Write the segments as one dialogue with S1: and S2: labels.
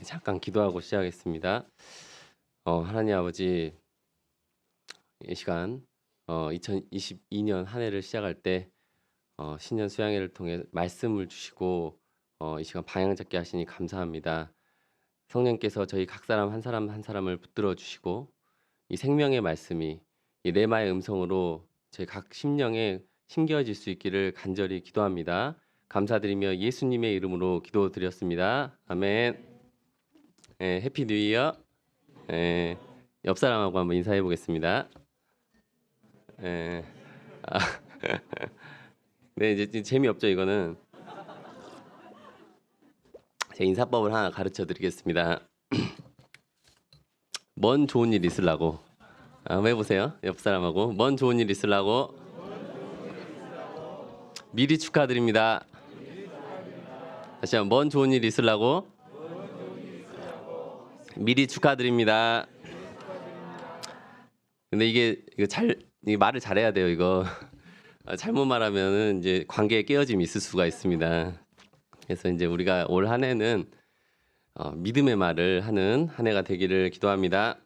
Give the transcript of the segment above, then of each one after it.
S1: 잠깐 기도하고 시작하겠습니다. 하나님 아버지, 이 시간 2022년 한 해를 시작할 때 신년 수양회를 통해 말씀을 주시고 이 시간 방향 잡게 하시니 감사합니다. 성령께서 저희 각 사람 한 사람 한 사람을 붙들어 주시고 이 생명의 말씀이 이 레마의 음성으로 저희 각 심령에 심겨질 수 있기를 간절히 기도합니다. 감사드리며 예수님의 이름으로 기도드렸습니다. 아멘. 해피 뉴 이어. 예, 옆 사람하고 한번 인사해 보겠습니다. 예, 아, 네, 이제 재미없죠, 이거는. 제 인사법을 하나 가르쳐 드리겠습니다. 뭔 좋은 일 있으려고. 한번 해보세요. 옆 사람하고. 뭔 좋은 일 있으려고. 미리 축하드립니다. 다시 한번, 뭔 좋은 일 있으려고. 미리 축하드립니다. 근데 이게 말을 잘해야 돼요, 이거. 잘못 말하면은 이제 관계에 깨어짐이 있을 수가 있습니다. 그래서 이제 우리가 올 한 해는 믿음의 말을 하는 한 해가 되기를 기도합니다.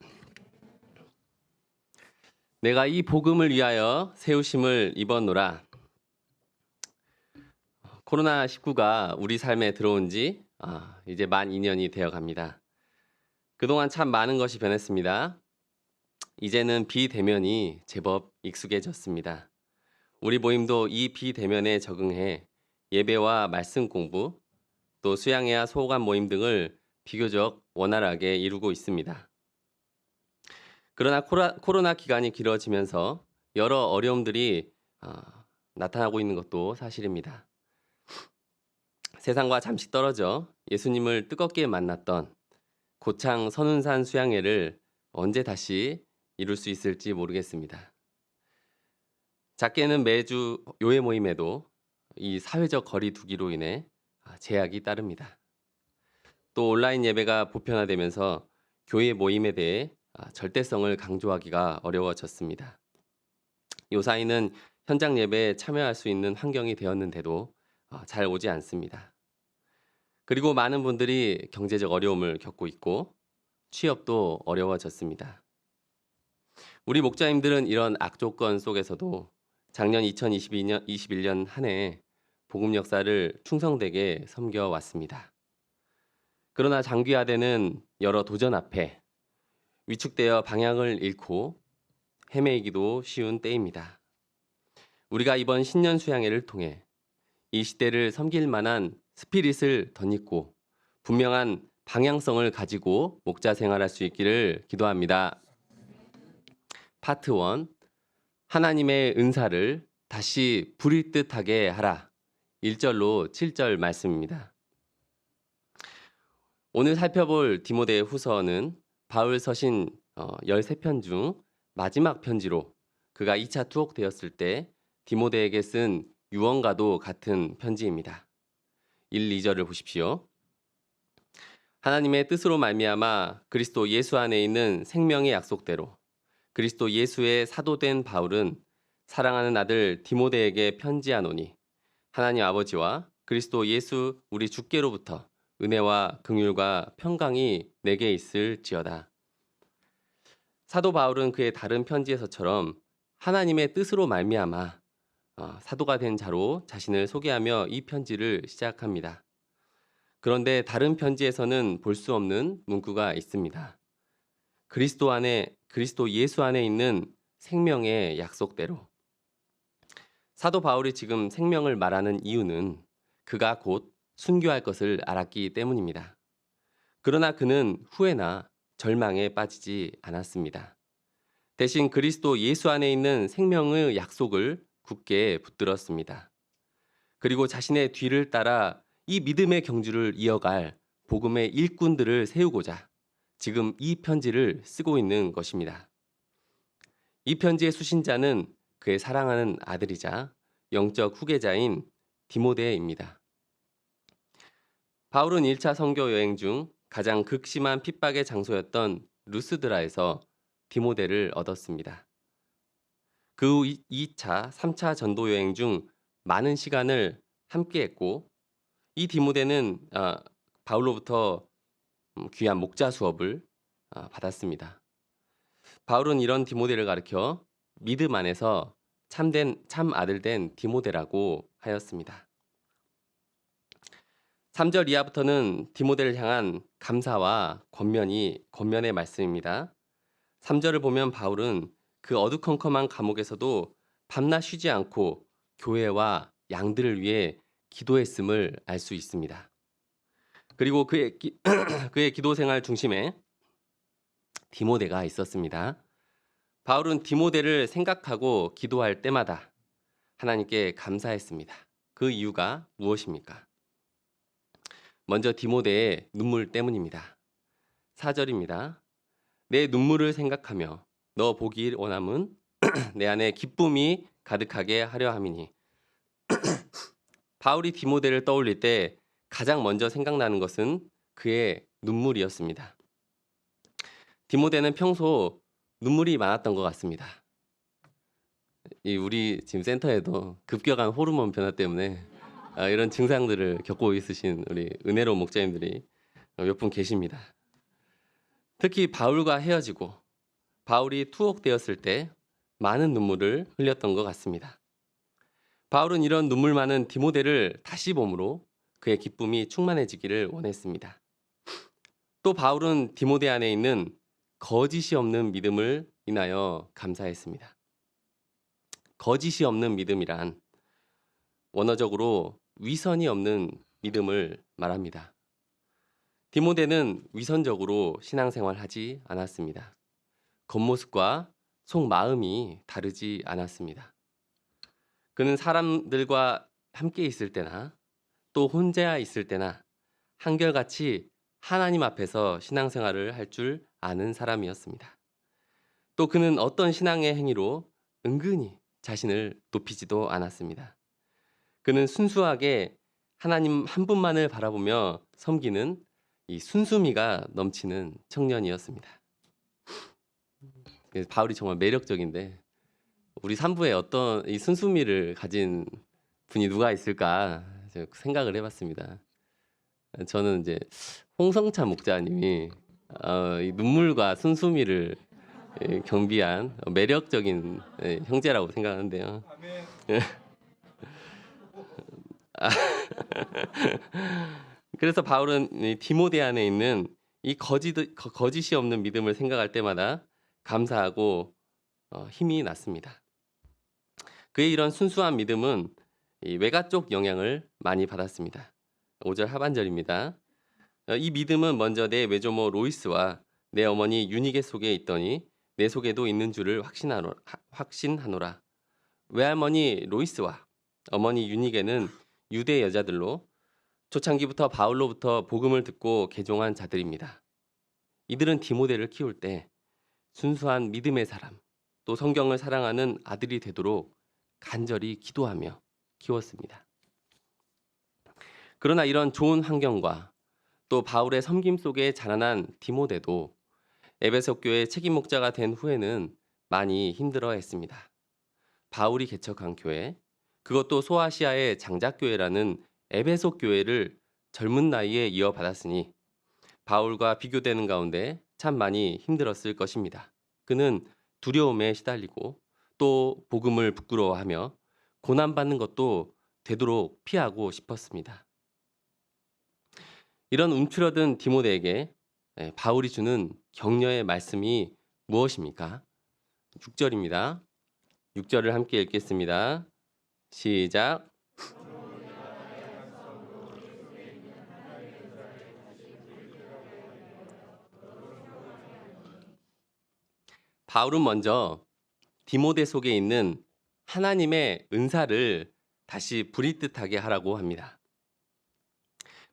S1: 내가 이 복음을 위하여 세우심을 입었노라. 코로나19가 우리 삶에 들어온 지 이제 만 2년이 되어 갑니다. 그동안 참 많은 것이 변했습니다. 이제는 비대면이 제법 익숙해졌습니다. 우리 모임도 이 비대면에 적응해 예배와 말씀 공부, 또 수양회와 소호관 모임 등을 비교적 원활하게 이루고 있습니다. 그러나 코로나 기간이 길어지면서 여러 어려움들이 나타나고 있는 것도 사실입니다. 세상과 잠시 떨어져 예수님을 뜨겁게 만났던 고창 선운산 수양회를 언제 다시 이룰 수 있을지 모르겠습니다. 작게는 매주 요회 모임에도 이 사회적 거리 두기로 인해 제약이 따릅니다. 또 온라인 예배가 보편화되면서 교회 모임에 대해 절대성을 강조하기가 어려워졌습니다. 요사이는 현장 예배에 참여할 수 있는 환경이 되었는데도 잘 오지 않습니다. 그리고 많은 분들이 경제적 어려움을 겪고 있고 취업도 어려워졌습니다. 우리 목자님들은 이런 악조건 속에서도 작년 2021년 한 해 복음 역사를 충성되게 섬겨왔습니다. 그러나 장기화되는 여러 도전 앞에 위축되어 방향을 잃고 헤매이기도 쉬운 때입니다. 우리가 이번 신년 수양회를 통해 이 시대를 섬길 만한 스피릿을 덧입고 분명한 방향성을 가지고 목자 생활할 수 있기를 기도합니다. 파트 1. 하나님의 은사를 다시 부릴 듯하게 하라. 1절로 7절 말씀입니다. 오늘 살펴볼 디모데 후서는 바울 서신 13편 중 마지막 편지로 그가 2차 투옥되었을 때 디모데에게 쓴 유언과도 같은 편지입니다. 1, 2절을 보십시오. 하나님의 뜻으로 말미암아 그리스도 예수 안에 있는 생명의 약속대로 그리스도 예수의 사도된 바울은 사랑하는 아들 디모데에게 편지하노니 하나님 아버지와 그리스도 예수 우리 주께로부터 은혜와 긍휼과 평강이 내게 있을지어다. 사도 바울은 그의 다른 편지에서처럼 하나님의 뜻으로 말미암아 사도가 된 자로 자신을 소개하며 이 편지를 시작합니다. 그런데 다른 편지에서는 볼 수 없는 문구가 있습니다. 그리스도 예수 안에 있는 생명의 약속대로. 사도 바울이 지금 생명을 말하는 이유는 그가 곧 순교할 것을 알았기 때문입니다. 그러나 그는 후회나 절망에 빠지지 않았습니다. 대신 그리스도 예수 안에 있는 생명의 약속을 굳게 붙들었습니다. 그리고 자신의 뒤를 따라 이 믿음의 경주를 이어갈 복음의 일꾼들을 세우고자 지금 이 편지를 쓰고 있는 것입니다. 이 편지의 수신자는 그의 사랑하는 아들이자 영적 후계자인 디모데입니다. 바울은 1차 선교 여행 중 가장 극심한 핍박의 장소였던 루스드라에서 디모데를 얻었습니다. 그 후 2차, 3차 전도 여행 중 많은 시간을 함께했고 이 디모데는 바울로부터 귀한 목자 수업을 받았습니다. 바울은 이런 디모데를 가르쳐 믿음 안에서 참 아들 된 디모데라고 하였습니다. 3절 이하부터는 디모데를 향한 감사와 권면의 말씀입니다. 3절을 보면 바울은 그 어두컴컴한 감옥에서도 밤낮 쉬지 않고 교회와 양들을 위해 기도했음을 알 수 있습니다. 그리고 그의 기도 생활 중심에 디모데가 있었습니다. 바울은 디모데를 생각하고 기도할 때마다 하나님께 감사했습니다. 그 이유가 무엇입니까? 먼저 디모데의 눈물 때문입니다. 4절입니다. 내 눈물을 생각하며 너 보기 원함은 내 안에 기쁨이 가득하게 하려 함이니. 바울이 디모데를 떠올릴 때 가장 먼저 생각나는 것은 그의 눈물이었습니다. 디모데는 평소 눈물이 많았던 것 같습니다. 우리 지금 센터에도 급격한 호르몬 변화 때문에 이런 증상들을 겪고 있으신 우리 은혜로운 목자님들이 몇 분 계십니다. 특히 바울과 헤어지고 바울이 투옥되었을 때 많은 눈물을 흘렸던 것 같습니다. 바울은 이런 눈물 많은 디모데를 다시 봄으로 그의 기쁨이 충만해지기를 원했습니다. 또 바울은 디모데 안에 있는 거짓이 없는 믿음을 인하여 감사했습니다. 거짓이 없는 믿음이란 원어적으로 위선이 없는 믿음을 말합니다. 디모데는 위선적으로 신앙생활하지 않았습니다. 겉모습과 속마음이 다르지 않았습니다. 그는 사람들과 함께 있을 때나 또 혼자 있을 때나 한결같이 하나님 앞에서 신앙생활을 할 줄 아는 사람이었습니다. 또 그는 어떤 신앙의 행위로 은근히 자신을 높이지도 않았습니다. 그는 순수하게 하나님 한 분만을 바라보며 섬기는 이 순수미가 넘치는 청년이었습니다. 바울이 정말 매력적인데 우리 산부에 어떤 이 순수미를 가진 분이 누가 있을까 생각을 해봤습니다. 저는 이제 홍성찬 목자님이 이 눈물과 순수미를 경비한 매력적인 형제라고 생각하는데요. 그래서 바울은 이 디모데 안에 있는 이 거짓이 없는 믿음을 생각할 때마다 감사하고 힘이 났습니다. 그의 이런 순수한 믿음은 이 외가 쪽 영향을 많이 받았습니다. 5절 하반절입니다. 이 믿음은 먼저 내 외조모 로이스와 내 어머니 유니게 속에 있더니 내 속에도 있는 줄을 확신하노라. 외할머니 로이스와 어머니 유니게는 유대 여자들로 초창기부터 바울로부터 복음을 듣고 개종한 자들입니다. 이들은 디모데를 키울 때 순수한 믿음의 사람, 또 성경을 사랑하는 아들이 되도록 간절히 기도하며 키웠습니다. 그러나 이런 좋은 환경과 또 바울의 섬김 속에 자라난 디모데도 에베소 교회 책임 목자가 된 후에는 많이 힘들어했습니다. 바울이 개척한 교회, 그것도 소아시아의 장작교회라는 에베소 교회를 젊은 나이에 이어받았으니 바울과 비교되는 가운데 참 많이 힘들었을 것입니다. 그는 두려움에 시달리고 또 복음을 부끄러워하며 고난받는 것도 되도록 피하고 싶었습니다. 이런 움츠러든 디모데에게 바울이 주는 격려의 말씀이 무엇입니까? 6절입니다. 6절을 함께 읽겠습니다. 시작. 바울은 먼저 디모데 속에 있는 하나님의 은사를 다시 부릿듯하게 하라고 합니다.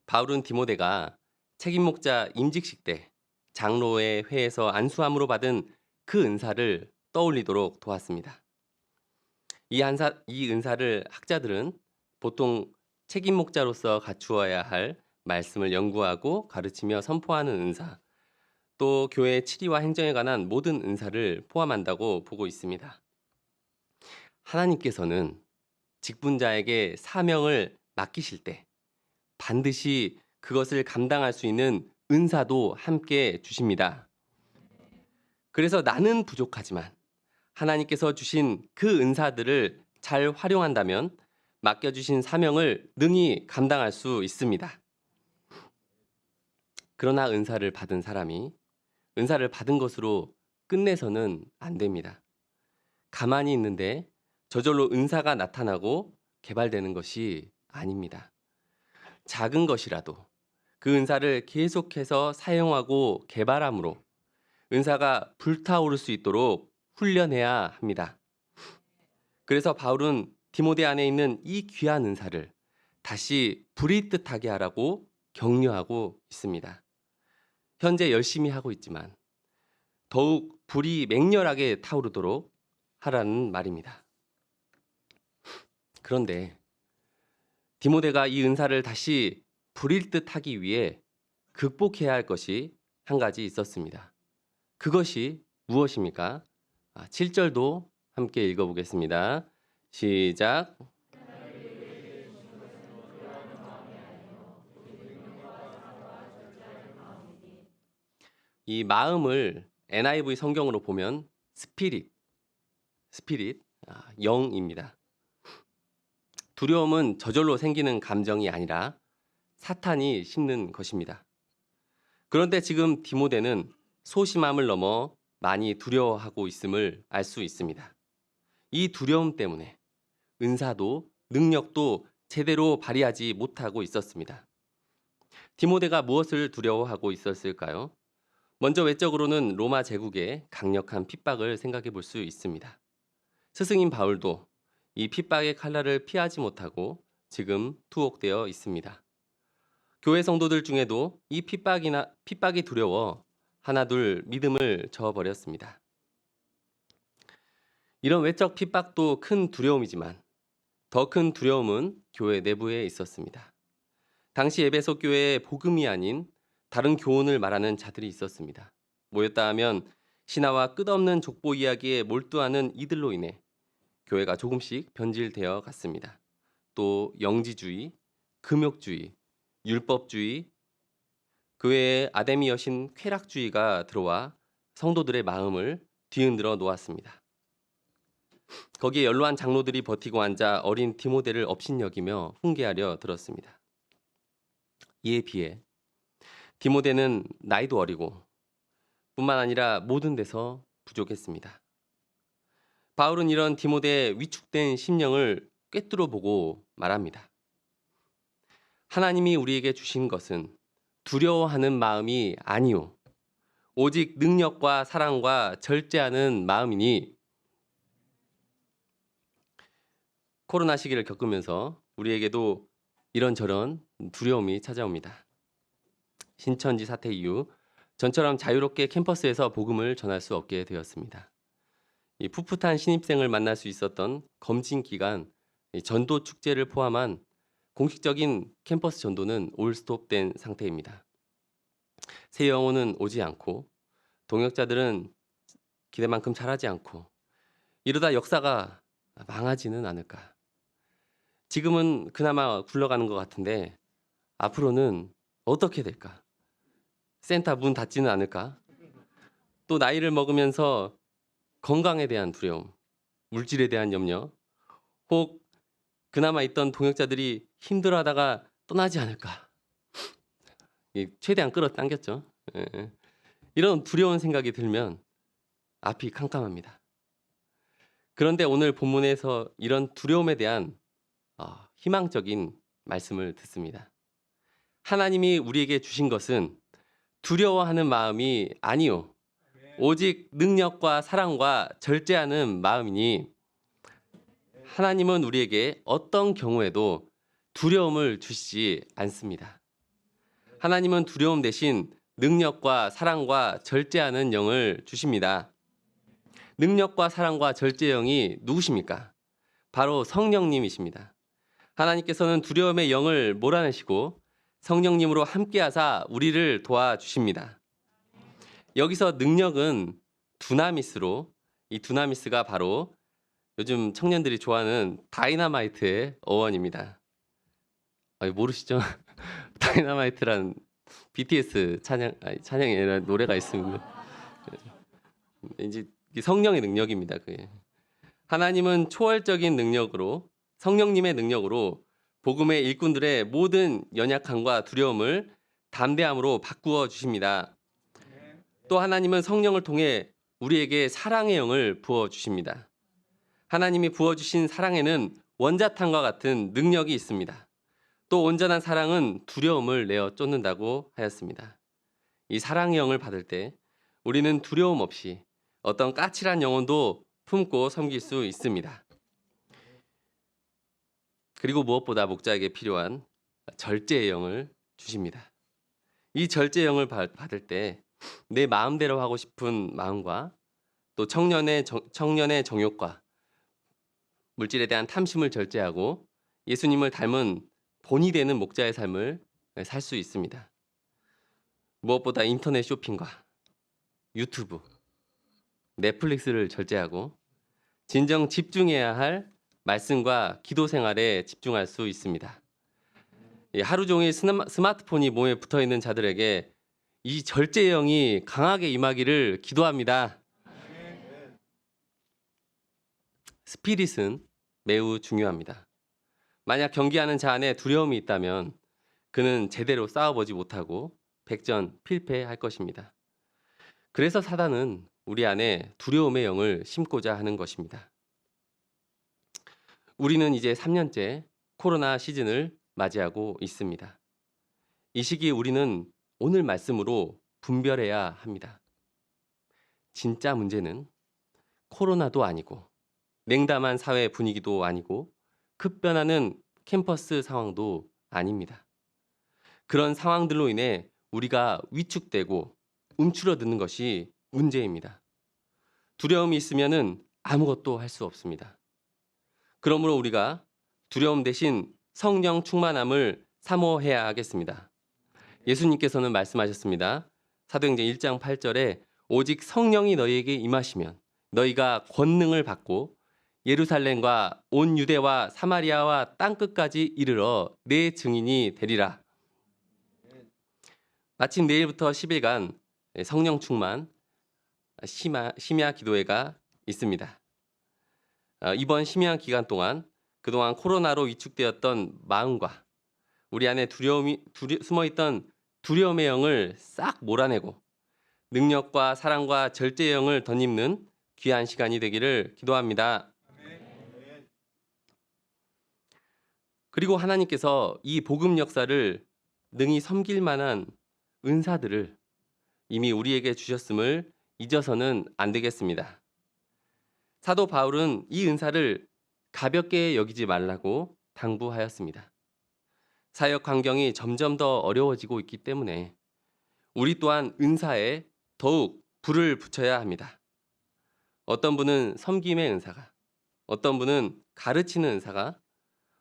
S1: 바울은 디모데가 책임 목자 임직식 때 장로의 회에서 안수함으로 받은 그 은사를 떠올리도록 도왔습니다. 이 은사를 학자들은 보통 책임 목자로서 갖추어야 할 말씀을 연구하고 가르치며 선포하는 은사, 또 교회의 치리와 행정에 관한 모든 은사를 포함한다고 보고 있습니다. 하나님께서는 직분자에게 사명을 맡기실 때 반드시 그것을 감당할 수 있는 은사도 함께 주십니다. 그래서 나는 부족하지만 하나님께서 주신 그 은사들을 잘 활용한다면 맡겨주신 사명을 능히 감당할 수 있습니다. 그러나 은사를 받은 사람이 은사를 받은 것으로 끝내서는 안 됩니다. 가만히 있는데 저절로 은사가 나타나고 개발되는 것이 아닙니다. 작은 것이라도 그 은사를 계속해서 사용하고 개발함으로 은사가 불타오를 수 있도록 훈련해야 합니다. 그래서 바울은 디모데 안에 있는 이 귀한 은사를 다시 불이 뜻하게 하라고 격려하고 있습니다. 현재 열심히 하고 있지만 더욱 불이 맹렬하게 타오르도록 하라는 말입니다. 그런데 디모데가 이 은사를 다시 불일 듯 하기 위해 극복해야 할 것이 한 가지 있었습니다. 그것이 무엇입니까? 7절도 함께 읽어보겠습니다. 시작. 이 마음을 NIV 성경으로 보면 스피릿, 영입니다. 두려움은 저절로 생기는 감정이 아니라 사탄이 심는 것입니다. 그런데 지금 디모데는 소심함을 넘어 많이 두려워하고 있음을 알 수 있습니다. 이 두려움 때문에 은사도 능력도 제대로 발휘하지 못하고 있었습니다. 디모데가 무엇을 두려워하고 있었을까요? 먼저 외적으로는 로마 제국의 강력한 핍박을 생각해 볼 수 있습니다. 스승인 바울도 이 핍박의 칼날을 피하지 못하고 지금 투옥되어 있습니다. 교회 성도들 중에도 이 핍박이 두려워 하나둘 믿음을 저어버렸습니다. 이런 외적 핍박도 큰 두려움이지만 더 큰 두려움은 교회 내부에 있었습니다. 당시 에베소 교회에 복음이 아닌 다른 교훈을 말하는 자들이 있었습니다. 모였다 하면 신화와 끝없는 족보 이야기에 몰두하는 이들로 인해 교회가 조금씩 변질되어 갔습니다. 또 영지주의, 금욕주의, 율법주의, 그 외에 아데미 여신 쾌락주의가 들어와 성도들의 마음을 뒤흔들어 놓았습니다. 거기에 연로한 장로들이 버티고 앉아 어린 디모데를 업신여기며 훈계하려 들었습니다. 이에 비해 디모데는 나이도 어리고 뿐만 아니라 모든 데서 부족했습니다. 바울은 이런 디모데의 위축된 심령을 꿰뚫어 보고 말합니다. 하나님이 우리에게 주신 것은 두려워하는 마음이 아니요 오직 능력과 사랑과 절제하는 마음이니. 코로나 시기를 겪으면서 우리에게도 이런저런 두려움이 찾아옵니다. 신천지 사태 이후 전처럼 자유롭게 캠퍼스에서 복음을 전할 수 없게 되었습니다. 이 풋풋한 신입생을 만날 수 있었던 검진 기간 전도 축제를 포함한 공식적인 캠퍼스 전도는 올 스톱된 상태입니다. 새 영혼은 오지 않고 동역자들은 기대만큼 잘하지 않고 이러다 역사가 망하지는 않을까. 지금은 그나마 굴러가는 것 같은데 앞으로는 어떻게 될까? 센터 문 닫지는 않을까? 또 나이를 먹으면서 건강에 대한 두려움, 물질에 대한 염려, 혹 그나마 있던 동역자들이 힘들어하다가 떠나지 않을까? 최대한 끌어당겼죠. 이런 두려운 생각이 들면 앞이 캄캄합니다. 그런데 오늘 본문에서 이런 두려움에 대한 희망적인 말씀을 듣습니다. 하나님이 우리에게 주신 것은 두려워하는 마음이 아니요 오직 능력과 사랑과 절제하는 마음이니. 하나님은 우리에게 어떤 경우에도 두려움을 주시지 않습니다. 하나님은 두려움 대신 능력과 사랑과 절제하는 영을 주십니다. 능력과 사랑과 절제의 영이 누구십니까? 바로 성령님이십니다. 하나님께서는 두려움의 영을 몰아내시고 성령님으로 함께하사 우리를 도와주십니다. 여기서 능력은 두나미스로, 이 두나미스가 바로 요즘 청년들이 좋아하는 다이너마이트의 어원입니다. 모르시죠? 다이너마이트란 BTS 찬양이 아니라 노래가 있습니다. 이제 성령의 능력입니다. 그게. 하나님은 초월적인 능력으로 성령님의 능력으로 복음의 일꾼들의 모든 연약함과 두려움을 담대함으로 바꾸어 주십니다. 또 하나님은 성령을 통해 우리에게 사랑의 영을 부어 주십니다. 하나님이 부어 주신 사랑에는 원자탄과 같은 능력이 있습니다. 또 온전한 사랑은 두려움을 내어 쫓는다고 하였습니다. 이 사랑의 영을 받을 때 우리는 두려움 없이 어떤 까칠한 영혼도 품고 섬길 수 있습니다. 그리고 무엇보다 목자에게 필요한 절제의 영을 주십니다. 이 절제의 영을 받을 때 내 마음대로 하고 싶은 마음과 또 청년의 정욕과 물질에 대한 탐심을 절제하고 예수님을 닮은 본이 되는 목자의 삶을 살 수 있습니다. 무엇보다 인터넷 쇼핑과 유튜브, 넷플릭스를 절제하고 진정 집중해야 할 말씀과 기도 생활에 집중할 수 있습니다. 하루 종일 스마트폰이 몸에 붙어 있는 자들에게 이 절제의 영이 강하게 임하기를 기도합니다. 스피릿은 매우 중요합니다. 만약 경기하는 자 안에 두려움이 있다면 그는 제대로 싸워보지 못하고 백전필패할 것입니다. 그래서 사단은 우리 안에 두려움의 영을 심고자 하는 것입니다. 우리는 이제 3년째 코로나 시즌을 맞이하고 있습니다. 이 시기에 우리는 오늘 말씀으로 분별해야 합니다. 진짜 문제는 코로나도 아니고 냉담한 사회 분위기도 아니고 급변하는 캠퍼스 상황도 아닙니다. 그런 상황들로 인해 우리가 위축되고 움츠러드는 것이 문제입니다. 두려움이 있으면은 아무것도 할 수 없습니다. 그러므로 우리가 두려움 대신 성령 충만함을 사모해야 하겠습니다. 예수님께서는 말씀하셨습니다. 사도행전 1장 8절에 오직 성령이 너희에게 임하시면 너희가 권능을 받고 예루살렘과 온 유대와 사마리아와 땅끝까지 이르러 내 증인이 되리라. 마침 내일부터 10일간 성령 충만 심야 기도회가 있습니다. 이번 심야 기간 동안 그동안 코로나로 위축되었던 마음과 우리 안에 숨어있던 두려움의 영을 싹 몰아내고 능력과 사랑과 절제의 영을 덧입는 귀한 시간이 되기를 기도합니다. 그리고 하나님께서 이 복음 역사를 능히 섬길 만한 은사들을 이미 우리에게 주셨음을 잊어서는 안 되겠습니다. 사도 바울은 이 은사를 가볍게 여기지 말라고 당부하였습니다. 사역 환경이 점점 더 어려워지고 있기 때문에 우리 또한 은사에 더욱 불을 붙여야 합니다. 어떤 분은 섬김의 은사가, 어떤 분은 가르치는 은사가,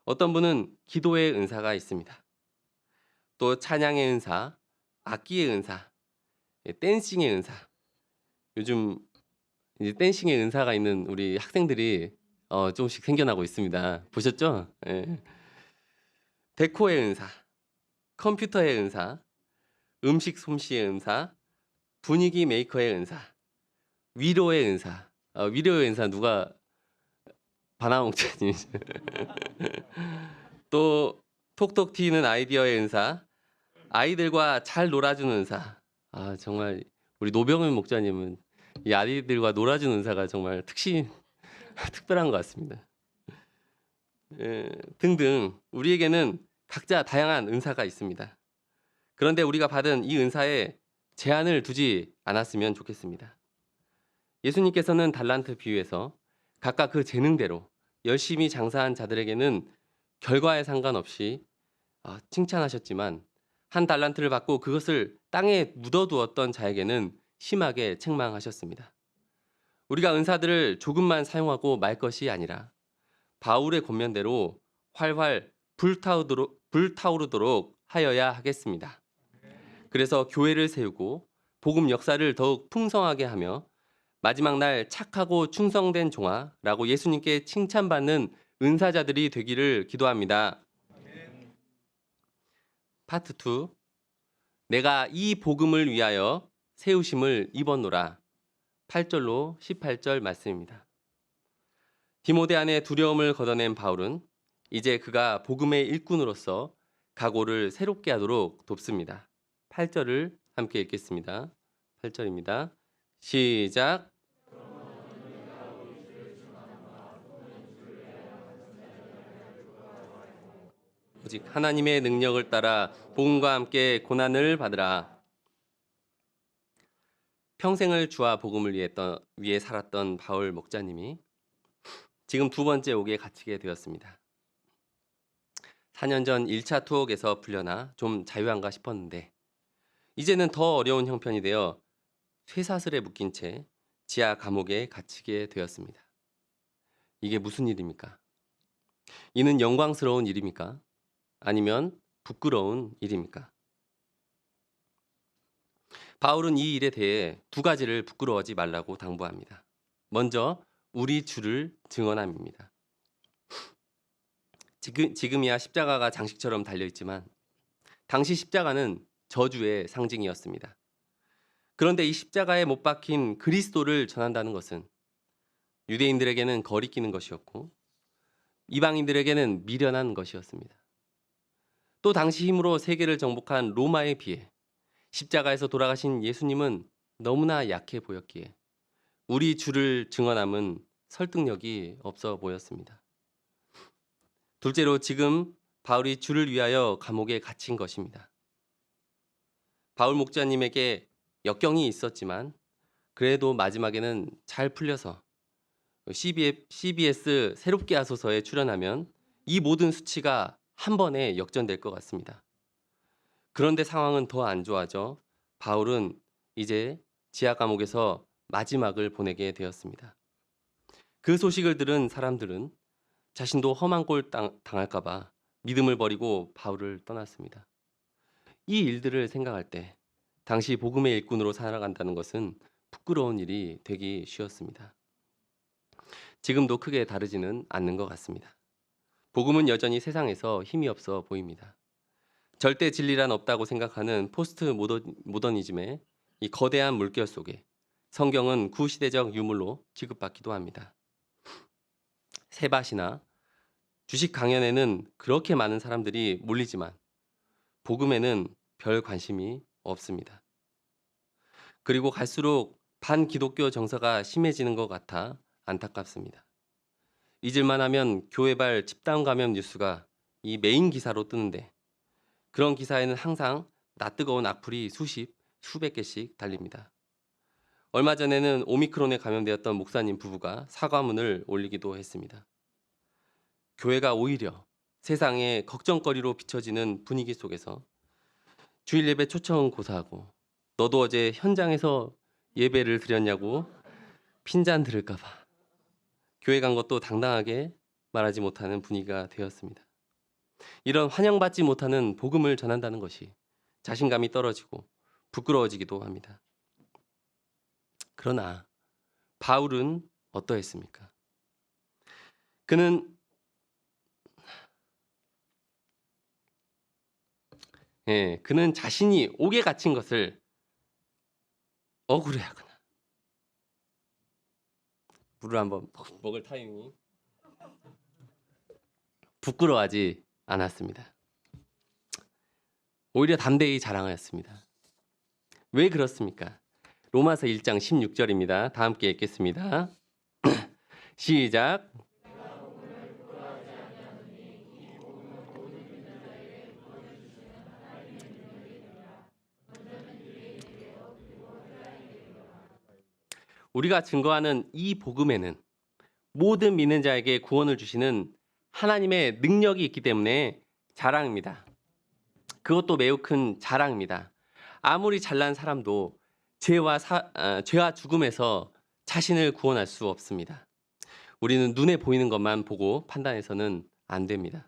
S1: 어떤 분은 기도의 은사가 있습니다. 또 찬양의 은사, 악기의 은사, 댄싱의 은사. 요즘 이제 댄싱의 은사가 있는 우리 학생들이 조금씩 생겨나고 있습니다. 보셨죠? 예. 데코의 은사, 컴퓨터의 은사, 음식 솜씨의 은사, 분위기 메이커의 은사, 위로의 은사. 위로의 은사 누가 바나목자님. 또 톡톡 튀는 아이디어의 은사, 아이들과 잘 놀아주는 은사. 정말 우리 노병은 목자님은 이 아이들과 놀아주는 은사가 정말 특별한 것 같습니다. 등등 우리에게는 각자 다양한 은사가 있습니다. 그런데 우리가 받은 이 은사에 제한을 두지 않았으면 좋겠습니다. 예수님께서는 달란트 비유에서 각각 그 재능대로 열심히 장사한 자들에게는 결과에 상관없이 칭찬하셨지만 한 달란트를 받고 그것을 땅에 묻어두었던 자에게는 심하게 책망하셨습니다. 우리가 은사들을 조금만 사용하고 말 것이 아니라 바울의 권면대로 활활 불타오르도록 하여야 하겠습니다. 그래서 교회를 세우고 복음 역사를 더욱 풍성하게 하며 마지막 날 착하고 충성된 종아라고 예수님께 칭찬받는 은사자들이 되기를 기도합니다. 파트 2. 내가 이 복음을 위하여 세우심을 입었노라. 8절로 18절 말씀입니다. 디모데 안에 두려움을 걷어낸 바울은 이제 그가 복음의 일꾼으로서 각오를 새롭게 하도록 돕습니다. 8절을 함께 읽겠습니다. 8절입니다. 시작. 오직 하나님의 능력을 따라 복음과 함께 고난을 받으라. 평생을 주와 복음을 위해 살았던 바울 목자님이 지금 두 번째 옥에 갇히게 되었습니다. 4년 전 1차 투옥에서 풀려나 좀 자유한가 싶었는데 이제는 더 어려운 형편이 되어 쇠사슬에 묶인 채 지하 감옥에 갇히게 되었습니다. 이게 무슨 일입니까? 이는 영광스러운 일입니까? 아니면 부끄러운 일입니까? 바울은 이 일에 대해 두 가지를 부끄러워하지 말라고 당부합니다. 먼저 우리 주를 증언함입니다. 지금이야 십자가가 장식처럼 달려있지만 당시 십자가는 저주의 상징이었습니다. 그런데 이 십자가에 못 박힌 그리스도를 전한다는 것은 유대인들에게는 거리끼는 것이었고 이방인들에게는 미련한 것이었습니다. 또 당시 힘으로 세계를 정복한 로마에 비해 십자가에서 돌아가신 예수님은 너무나 약해 보였기에 우리 주를 증언함은 설득력이 없어 보였습니다. 둘째로 지금 바울이 주를 위하여 감옥에 갇힌 것입니다. 바울 목자님에게 역경이 있었지만 그래도 마지막에는 잘 풀려서 CBS 새롭게 하소서에 출연하면 이 모든 수치가 한 번에 역전될 것 같습니다. 그런데 상황은 더 안 좋아져 바울은 이제 지하 감옥에서 마지막을 보내게 되었습니다. 그 소식을 들은 사람들은 자신도 험한 꼴 당할까 봐 믿음을 버리고 바울을 떠났습니다. 이 일들을 생각할 때 당시 복음의 일꾼으로 살아간다는 것은 부끄러운 일이 되기 쉬웠습니다. 지금도 크게 다르지는 않는 것 같습니다. 복음은 여전히 세상에서 힘이 없어 보입니다. 절대 진리란 없다고 생각하는 포스트 모더니즘의 이 거대한 물결 속에 성경은 구시대적 유물로 취급받기도 합니다. 세밭이나 주식 강연에는 그렇게 많은 사람들이 몰리지만 복음에는 별 관심이 없습니다. 그리고 갈수록 반기독교 정서가 심해지는 것 같아 안타깝습니다. 잊을만 하면 교회발 집단 감염 뉴스가 이 메인 기사로 뜨는데 그런 기사에는 항상 낯뜨거운 악플이 수백 개씩 달립니다. 얼마 전에는 오미크론에 감염되었던 목사님 부부가 사과문을 올리기도 했습니다. 교회가 오히려 세상의 걱정거리로 비춰지는 분위기 속에서 주일 예배 초청 고사하고 너도 어제 현장에서 예배를 드렸냐고 핀잔 들을까 봐 교회 간 것도 당당하게 말하지 못하는 분위기가 되었습니다. 이런 환영받지 못하는 복음을 전한다는 것이 자신감이 떨어지고 부끄러워지기도 합니다. 그러나 바울은 어떠했습니까? 그는 자신이 옥에 갇힌 것을 억울해하거나 물을 한번 먹을 타이밍이 부끄러워하지 않았습니다. 오히려 담대히 자랑하였습니다. 왜 그렇습니까? 로마서 1장 16절입니다. 다 함께 읽겠습니다. 시작. 우리가 증거하는 이 복음에는 모든 믿는 자에게 구원을 주시는 하나님의 능력이 있기 때문에 자랑입니다. 그것도 매우 큰 자랑입니다. 아무리 잘난 사람도 죄와 죽음에서 자신을 구원할 수 없습니다. 우리는 눈에 보이는 것만 보고 판단해서는 안 됩니다.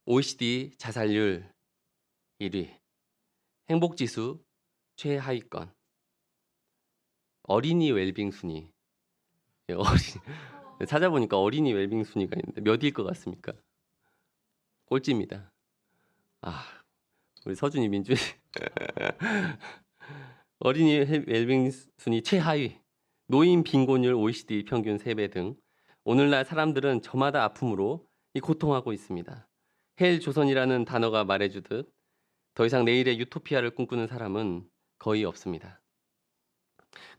S1: OECD 자살률 1위, 행복지수 최하위권, 어린이 웰빙 순위. 찾아보니까 어린이 웰빙 순위가 있는데 몇일 것 같습니까? 꼴찌입니다. 우리 서준이 민준이 어린이 웰빙 순위 최하위, 노인 빈곤율 OECD 평균 3배 등 오늘날 사람들은 저마다 아픔으로 이 고통하고 있습니다. 헬 조선이라는 단어가 말해주듯 더 이상 내일의 유토피아를 꿈꾸는 사람은 거의 없습니다.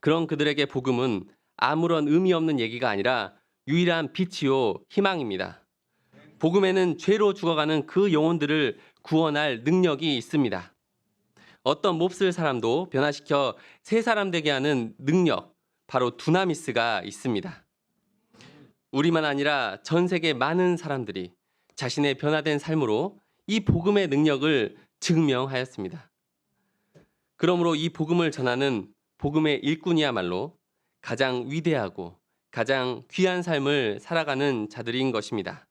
S1: 그런 그들에게 복음은 아무런 의미 없는 얘기가 아니라 유일한 빛이요 희망입니다. 복음에는 죄로 죽어가는 그 영혼들을 구원할 능력이 있습니다. 어떤 몹쓸 사람도 변화시켜 새 사람 되게 하는 능력, 바로 두나미스가 있습니다. 우리만 아니라 전 세계 많은 사람들이 자신의 변화된 삶으로 이 복음의 능력을 증명하였습니다. 그러므로 이 복음을 전하는 복음의 일꾼이야말로 가장 위대하고 가장 귀한 삶을 살아가는 자들인 것입니다.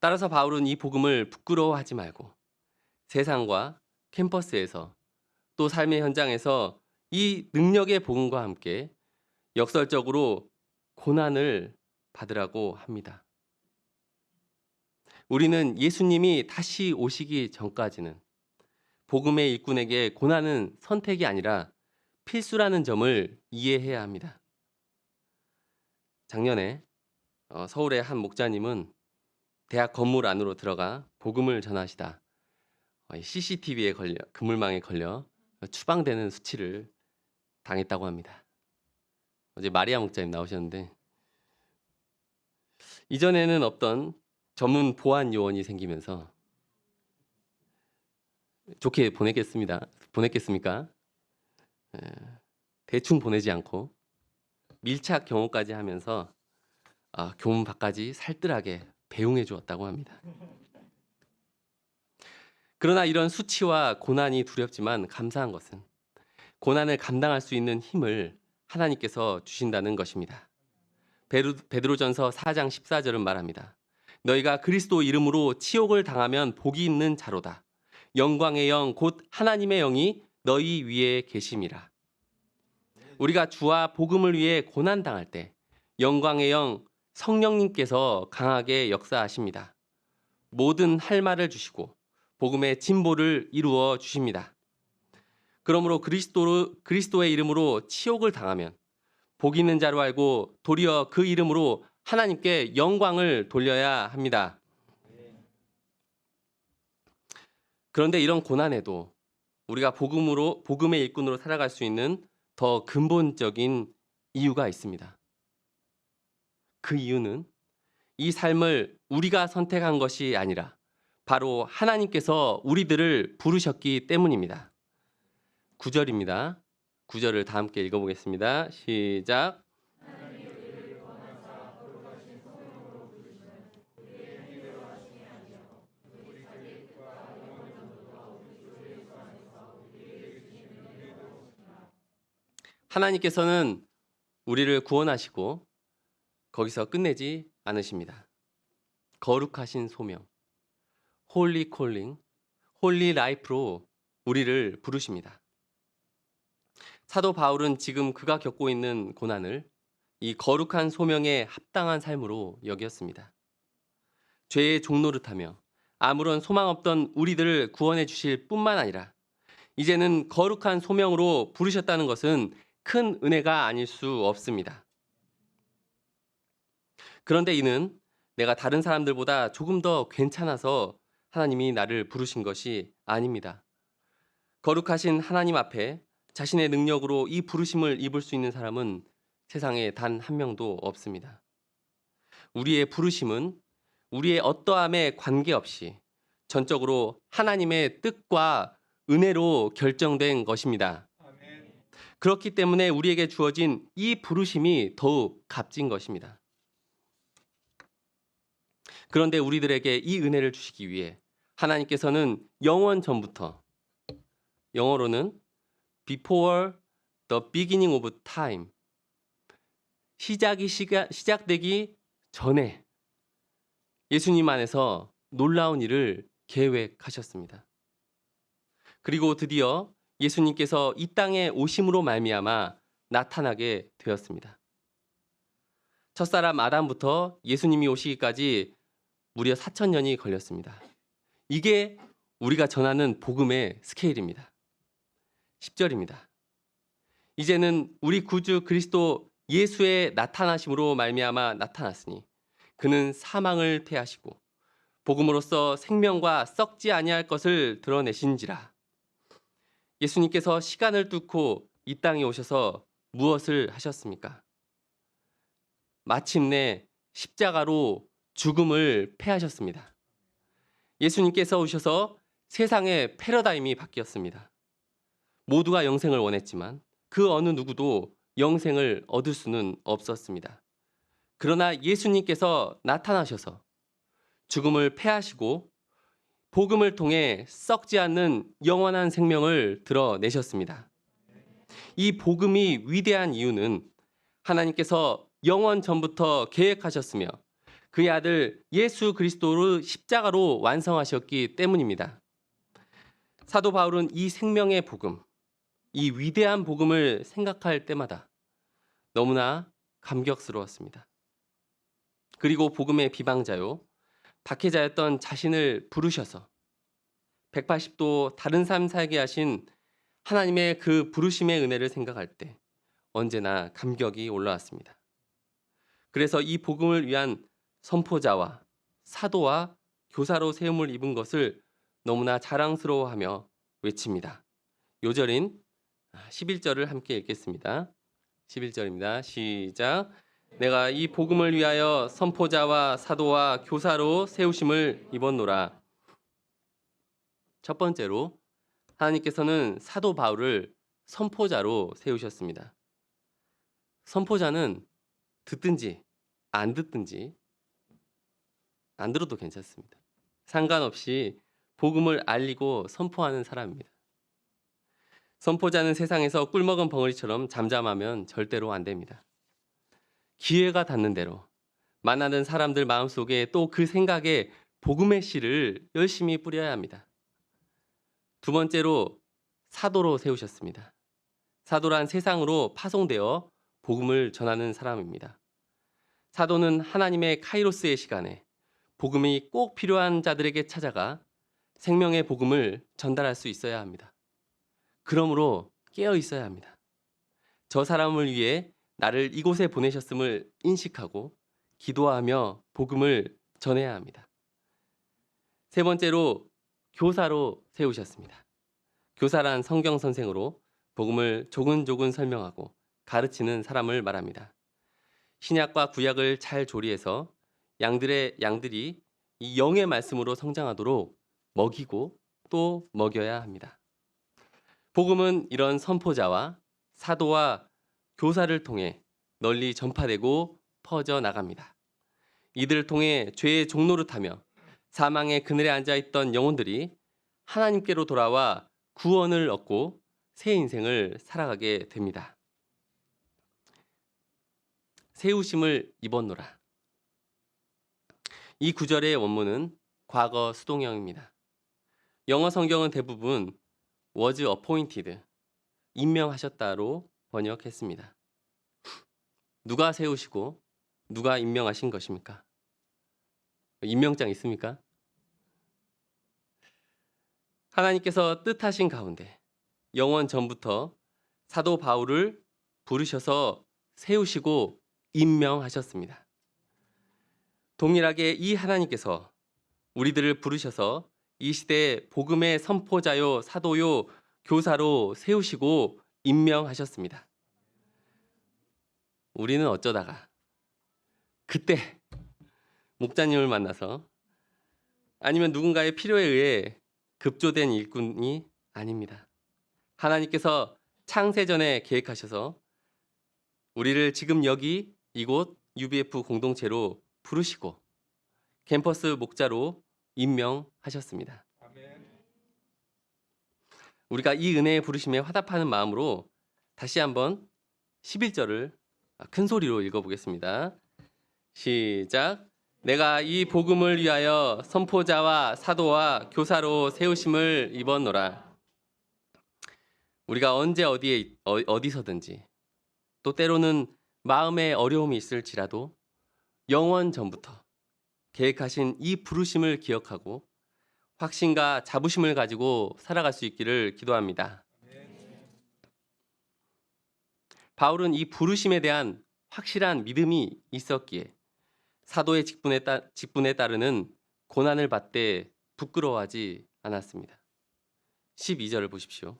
S1: 따라서 바울은 이 복음을 부끄러워하지 말고 세상과 캠퍼스에서 또 삶의 현장에서 이 능력의 복음과 함께 역설적으로 고난을 받으라고 합니다. 우리는 예수님이 다시 오시기 전까지는 복음의 일꾼에게 고난은 선택이 아니라 필수라는 점을 이해해야 합니다. 작년에 서울의 한 목자님은 대학 건물 안으로 들어가 복음을 전하시다 CCTV에 걸려 그물망에 걸려 추방되는 수치를 당했다고 합니다. 어제 마리아 목자님 나오셨는데 이전에는 없던 전문 보안 요원이 생기면서 좋게 보냈겠습니까? 대충 보내지 않고 밀착 경호까지 하면서 교문 밖까지 살뜰하게 배웅해 주었다고 합니다. 그러나 이런 수치와 고난이 두렵지만 감사한 것은 고난을 감당할 수 있는 힘을 하나님께서 주신다는 것입니다. 베드로전서 4장 14절은 말합니다. 너희가 그리스도 이름으로 치욕을 당하면 복이 있는 자로다. 영광의 영 곧 하나님의 영이 너희 위에 계심이라. 우리가 주와 복음을 위해 고난 당할 때 영광의 영 성령님께서 강하게 역사하십니다. 모든 할 말을 주시고 복음의 진보를 이루어 주십니다. 그러므로 그리스도의 이름으로 치욕을 당하면 복 있는 자로 알고 도리어 그 이름으로 하나님께 영광을 돌려야 합니다. 그런데 이런 고난에도 우리가 복음의 일꾼으로 살아갈 수 있는 더 근본적인 이유가 있습니다. 그 이유는 이 삶을 우리가 선택한 것이 아니라 바로 하나님께서 우리들을 부르셨기 때문입니다. 9절입니다. 9절을 다 함께 읽어보겠습니다. 시작. 하나님께서는 우리를 구원하시고 거기서 끝내지 않으십니다. 거룩하신 소명, 홀리 콜링, 홀리 라이프로 우리를 부르십니다. 사도 바울은 지금 그가 겪고 있는 고난을 이 거룩한 소명에 합당한 삶으로 여겼습니다. 죄의 종노릇하며 아무런 소망 없던 우리들을 구원해 주실 뿐만 아니라 이제는 거룩한 소명으로 부르셨다는 것은 큰 은혜가 아닐 수 없습니다. 그런데 이는 내가 다른 사람들보다 조금 더 괜찮아서 하나님이 나를 부르신 것이 아닙니다. 거룩하신 하나님 앞에 자신의 능력으로 이 부르심을 입을 수 있는 사람은 세상에 단 한 명도 없습니다. 우리의 부르심은 우리의 어떠함에 관계없이 전적으로 하나님의 뜻과 은혜로 결정된 것입니다. 그렇기 때문에 우리에게 주어진 이 부르심이 더욱 값진 것입니다. 그런데 우리들에게 이 은혜를 주시기 위해 하나님께서는 영원 전부터, 영어로는 before the beginning of time, 시작되기 전에 예수님 안에서 놀라운 일을 계획하셨습니다. 그리고 드디어 예수님께서 이 땅에 오심으로 말미암아 나타나게 되었습니다. 첫사람 아담부터 예수님이 오시기까지 무려 4,000년이 걸렸습니다. 이게 우리가 전하는 복음의 스케일입니다. 10절입니다. 이제는 우리 구주 그리스도 예수의 나타나심으로 말미암아 나타났으니 그는 사망을 패하시고 복음으로써 생명과 썩지 아니할 것을 드러내신지라. 예수님께서 시간을 뚫고 이 땅에 오셔서 무엇을 하셨습니까? 마침내 십자가로 죽음을 패하셨습니다. 예수님께서 오셔서 세상의 패러다임이 바뀌었습니다. 모두가 영생을 원했지만 그 어느 누구도 영생을 얻을 수는 없었습니다. 그러나 예수님께서 나타나셔서 죽음을 패하시고 복음을 통해 썩지 않는 영원한 생명을 드러내셨습니다. 이 복음이 위대한 이유는 하나님께서 영원 전부터 계획하셨으며 그의 아들 예수 그리스도를 십자가로 완성하셨기 때문입니다. 사도 바울은 이 생명의 복음, 이 위대한 복음을 생각할 때마다 너무나 감격스러웠습니다. 그리고 복음의 비방자요, 박해자였던 자신을 부르셔서 180도 다른 삶 살게 하신 하나님의 그 부르심의 은혜를 생각할 때 언제나 감격이 올라왔습니다. 그래서 이 복음을 위한 선포자와 사도와 교사로 세움을 입은 것을 너무나 자랑스러워하며 외칩니다. 요절인 11절을 함께 읽겠습니다. 11절입니다. 시작. 내가 이 복음을 위하여 선포자와 사도와 교사로 세우심을 입었노라. 첫 번째로 하나님께서는 사도 바울을 선포자로 세우셨습니다. 선포자는 듣든지 안 듣든지 안 들어도 괜찮습니다. 상관없이 복음을 알리고 선포하는 사람입니다. 선포자는 세상에서 꿀먹은 벙어리처럼 잠잠하면 절대로 안 됩니다. 기회가 닿는 대로 만나는 사람들 마음속에 또 그 생각에 복음의 씨를 열심히 뿌려야 합니다. 두 번째로 사도로 세우셨습니다. 사도란 세상으로 파송되어 복음을 전하는 사람입니다. 사도는 하나님의 카이로스의 시간에 복음이 꼭 필요한 자들에게 찾아가 생명의 복음을 전달할 수 있어야 합니다. 그러므로 깨어 있어야 합니다. 저 사람을 위해 나를 이곳에 보내셨음을 인식하고 기도하며 복음을 전해야 합니다. 세 번째로 교사로 세우셨습니다. 교사란 성경 선생으로 복음을 조근조근 설명하고 가르치는 사람을 말합니다. 신약과 구약을 잘 조리해서 양들이 이 영의 말씀으로 성장하도록 먹이고 또 먹여야 합니다. 복음은 이런 선포자와 사도와 교사를 통해 널리 전파되고 퍼져 나갑니다. 이들을 통해 죄의 종노릇하며 사망의 그늘에 앉아있던 영혼들이 하나님께로 돌아와 구원을 얻고 새 인생을 살아가게 됩니다. 세우심을 입었노라. 이 구절의 원문은 과거 수동형입니다. 영어 성경은 대부분 was appointed, 임명하셨다로 번역했습니다. 누가 세우시고 누가 임명하신 것입니까? 임명장 있습니까? 하나님께서 뜻하신 가운데 영원 전부터 사도 바울을 부르셔서 세우시고 임명하셨습니다. 동일하게 이 하나님께서 우리들을 부르셔서 이 시대에 복음의 선포자요, 사도요, 교사로 세우시고 임명하셨습니다. 우리는 어쩌다가 그때 목자님을 만나서 아니면 누군가의 필요에 의해 급조된 일꾼이 아닙니다. 하나님께서 창세전에 계획하셔서 우리를 지금 여기 이곳 UBF 공동체로 부르시고 캠퍼스 목자로 임명하셨습니다. 우리가 이 은혜의 부르심에 화답하는 마음으로 다시 한번 11절을 큰 소리로 읽어보겠습니다. 시작. 내가 이 복음을 위하여 선포자와 사도와 교사로 세우심을 입었노라. 우리가 언제 어디서든지 또 때로는 마음에 어려움이 있을지라도 영원 전부터 계획하신 이 부르심을 기억하고 확신과 자부심을 가지고 살아갈 수 있기를 기도합니다. 바울은 이 부르심에 대한 확실한 믿음이 있었기에 사도의 직분에 따르는 고난을 받되 부끄러워하지 않았습니다. 12절을 보십시오.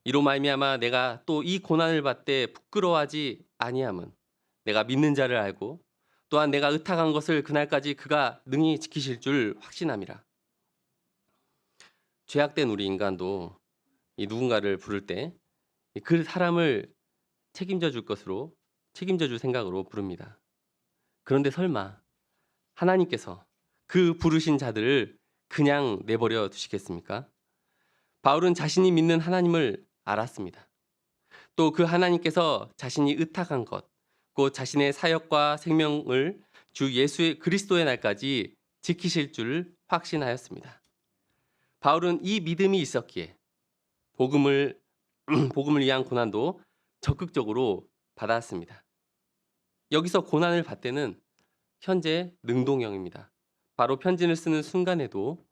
S1: 이로 말미암아 내가 또 이 고난을 받되 부끄러워하지 아니함은 내가 믿는 자를 알고 또한 내가 의탁한 것을 그날까지 그가 능히 지키실 줄 확신함이라. 죄악된 우리 인간도 이 누군가를 부를 때 그 사람을 책임져 줄 생각으로 부릅니다. 그런데 설마 하나님께서 그 부르신 자들을 그냥 내버려 두시겠습니까? 바울은 자신이 믿는 하나님을 알았습니다. 또 그 하나님께서 자신이 의탁한 것, 곧 자신의 사역과 생명을 주 예수의 그리스도의 날까지 지키실 줄 확신하였습니다. 바울은 이 믿음이 있었기에 복음을 위한 고난도 적극적으로 받았습니다. 여기서 고난을 받때는 현재 능동형입니다. 바로 편지를 쓰는 순간에도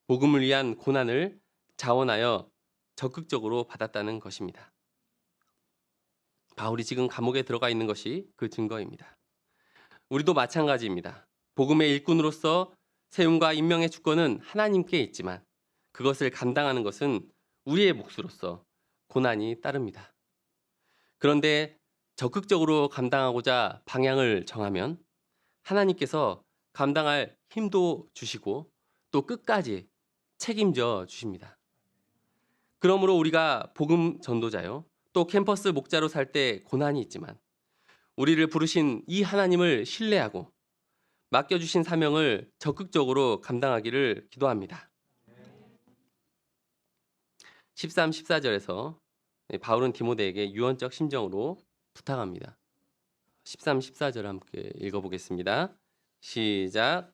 S1: 복음을 위한 고난을 자원하여 적극적으로 받았다는 것입니다. 바울이 지금 감옥에 들어가 있는 것이 그 증거입니다. 우리도 마찬가지입니다. 복음의 일꾼으로서 세움과 임명의 주권은 하나님께 있지만 그것을 감당하는 것은 우리의 몫으로서 고난이 따릅니다. 그런데 적극적으로 감당하고자 방향을 정하면 하나님께서 감당할 힘도 주시고 또 끝까지 책임져 주십니다. 그러므로 우리가 복음 전도자요, 또 캠퍼스 목자로 살 때 고난이 있지만 우리를 부르신 이 하나님을 신뢰하고 맡겨주신 사명을 적극적으로 감당하기를 기도합니다. 13, 14절에서 바울은 디모데에게 유언적 심정으로 부탁합니다. 13, 14절 함께 읽어보겠습니다. 시작.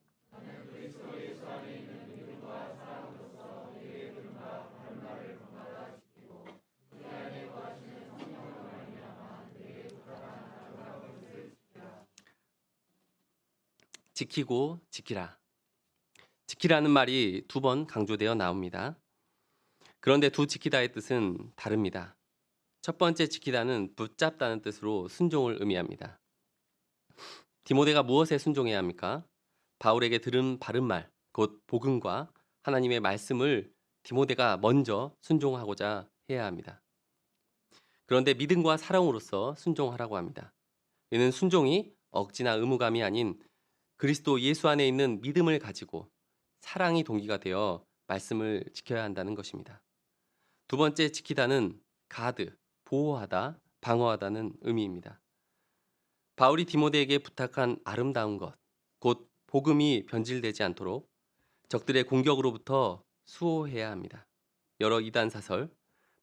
S1: 지키고 지키라. 지키라는 말이 2번 강조되어 나옵니다. 그런데 두 지키다의 뜻은 다릅니다. 첫 번째 지키다는 붙잡다는 뜻으로 순종을 의미합니다. 디모데가 무엇에 순종해야 합니까? 바울에게 들은 바른 말, 곧 복음과 하나님의 말씀을 디모데가 먼저 순종하고자 해야 합니다. 그런데 믿음과 사랑으로서 순종하라고 합니다. 이는 순종이 억지나 의무감이 아닌 그리스도 예수 안에 있는 믿음을 가지고 사랑이 동기가 되어 말씀을 지켜야 한다는 것입니다. 두 번째 지키다는 가드, 보호하다, 방어하다는 의미입니다. 바울이 디모데에게 부탁한 아름다운 것, 곧 복음이 변질되지 않도록 적들의 공격으로부터 수호해야 합니다. 여러 이단 사설,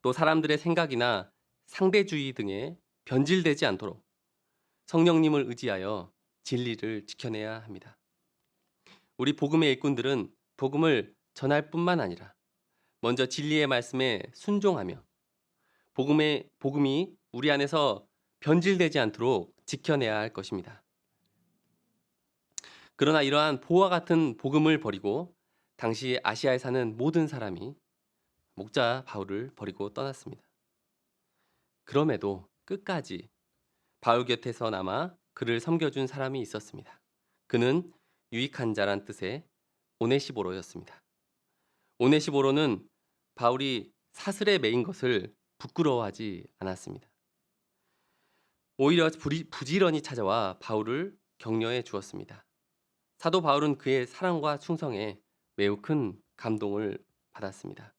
S1: 또 사람들의 생각이나 상대주의 등에 변질되지 않도록 성령님을 의지하여 진리를 지켜내야 합니다. 우리 복음의 일꾼들은 복음을 전할 뿐만 아니라 먼저 진리의 말씀에 순종하며 복음이 우리 안에서 변질되지 않도록 지켜내야 할 것입니다. 그러나 이러한 보와 같은 복음을 버리고 당시 아시아에 사는 모든 사람이 목자 바울을 버리고 떠났습니다. 그럼에도 끝까지 바울 곁에서 남아 그를 섬겨준 사람이 있었습니다. 그는 유익한 자란 뜻의 오네시보로였습니다. 오네시보로는 바울이 사슬에 매인 것을 부끄러워하지 않았습니다. 오히려 부지런히 찾아와 바울을 격려해 주었습니다. 사도 바울은 그의 사랑과 충성에 매우 큰 감동을 받았습니다.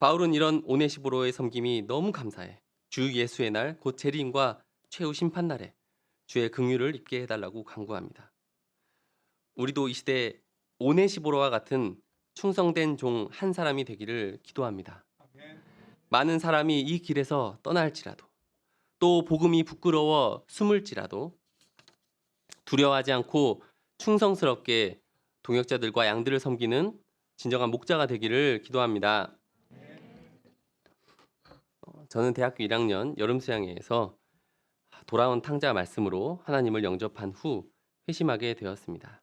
S1: 바울은 이런 오네시보로의 섬김이 너무 감사해 주 예수의 날 곧 재림과 최후 심판날에 주의 긍휼을 입게 해달라고 간구합니다. 우리도 이 시대에 오네시보로와 같은 충성된 종 한 사람이 되기를 기도합니다. 많은 사람이 이 길에서 떠날지라도 또 복음이 부끄러워 숨을지라도 두려워하지 않고 충성스럽게 동역자들과 양들을 섬기는 진정한 목자가 되기를 기도합니다. 저는 대학교 1학년 여름 수양회에서 돌아온 탕자 말씀으로 하나님을 영접한 후 회심하게 되었습니다.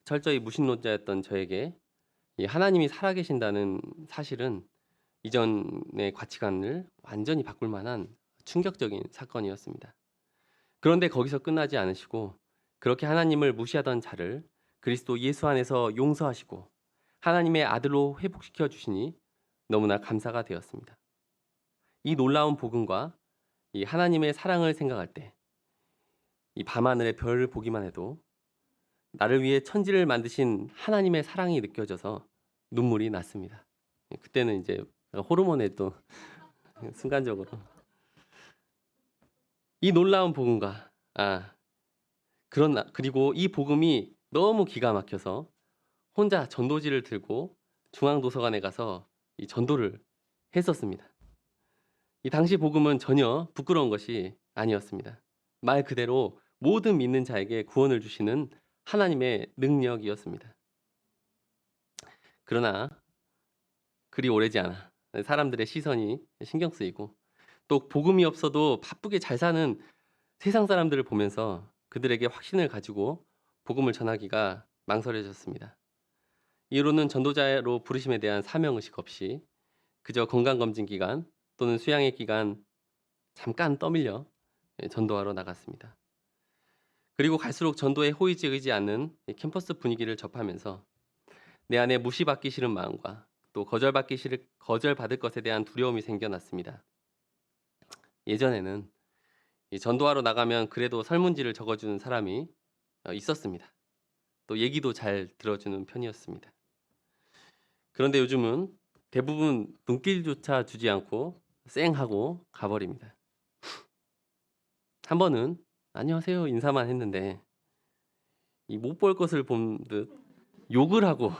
S1: 철저히 무신론자였던 저에게 이 하나님이 살아계신다는 사실은 이전의 가치관을 완전히 바꿀 만한 충격적인 사건이었습니다. 그런데 거기서 끝나지 않으시고 그렇게 하나님을 무시하던 자를 그리스도 예수 안에서 용서하시고 하나님의 아들로 회복시켜 주시니 너무나 감사가 되었습니다. 이 놀라운 복음과 이 하나님의 사랑을 생각할 때 이 밤하늘의 별을 보기만 해도 나를 위해 천지를 만드신 하나님의 사랑이 느껴져서 눈물이 났습니다. 그때는 이제 호르몬에 또 순간적으로 이 놀라운 복음과 그리고 이 복음이 너무 기가 막혀서 혼자 전도지를 들고 중앙도서관에 가서 이 전도를 했었습니다. 이 당시 복음은 전혀 부끄러운 것이 아니었습니다. 말 그대로 모든 믿는 자에게 구원을 주시는 하나님의 능력이었습니다. 그러나 그리 오래지 않아 사람들의 시선이 신경 쓰이고 또 복음이 없어도 바쁘게 잘 사는 세상 사람들을 보면서 그들에게 확신을 가지고 복음을 전하기가 망설여졌습니다. 이후로는 전도자로 부르심에 대한 사명의식 없이 그저 건강검진 기간 또는 수양회 기간 잠깐 떠밀려 전도하러 나갔습니다. 그리고 갈수록 전도에 호의적이지 않는 캠퍼스 분위기를 접하면서 내 안에 무시받기 싫은 마음과 또 거절받을 것에 대한 두려움이 생겨났습니다. 예전에는 이 전도하러 나가면 그래도 설문지를 적어주는 사람이 있었습니다. 또 얘기도 잘 들어주는 편이었습니다. 그런데 요즘은 대부분 눈길조차 주지 않고 쌩하고 가버립니다. 한 번은 안녕하세요 인사만 했는데 이 못 볼 것을 본 듯 욕을 하고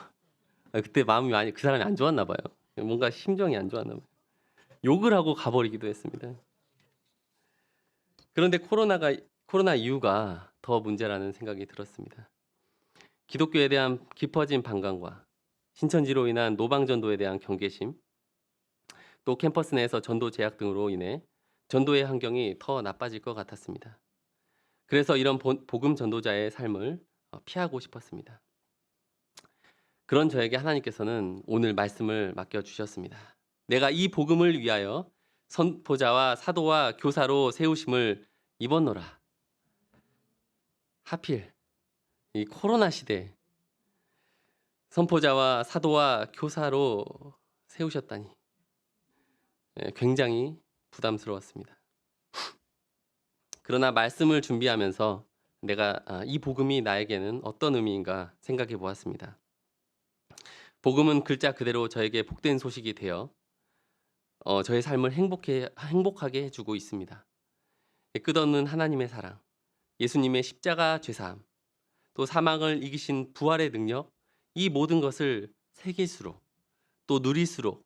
S1: 그때 마음이 많이 그 사람이 안 좋았나 봐요. 뭔가 심정이 안 좋았나 봐요. 욕을 하고 가버리기도 했습니다. 그런데 코로나 이후가 더 문제라는 생각이 들었습니다. 기독교에 대한 깊어진 반감과 신천지로 인한 노방전도에 대한 경계심, 또 캠퍼스 내에서 전도 제약 등으로 인해 전도의 환경이 더 나빠질 것 같았습니다. 그래서 이런 복음 전도자의 삶을 피하고 싶었습니다. 그런 저에게 하나님께서는 오늘 말씀을 맡겨주셨습니다. 내가 이 복음을 위하여 선포자와 사도와 교사로 세우심을 입었노라. 하필 이 코로나 시대에 선포자와 사도와 교사로 세우셨다니 굉장히 부담스러웠습니다. 그러나 말씀을 준비하면서 내가 이 복음이 나에게는 어떤 의미인가 생각해 보았습니다. 복음은 글자 그대로 저에게 복된 소식이 되어 저의 삶을 행복하게 해주고 있습니다. 끝없는 하나님의 사랑, 예수님의 십자가 죄사함, 또 사망을 이기신 부활의 능력, 이 모든 것을 새길수록 또 누릴수록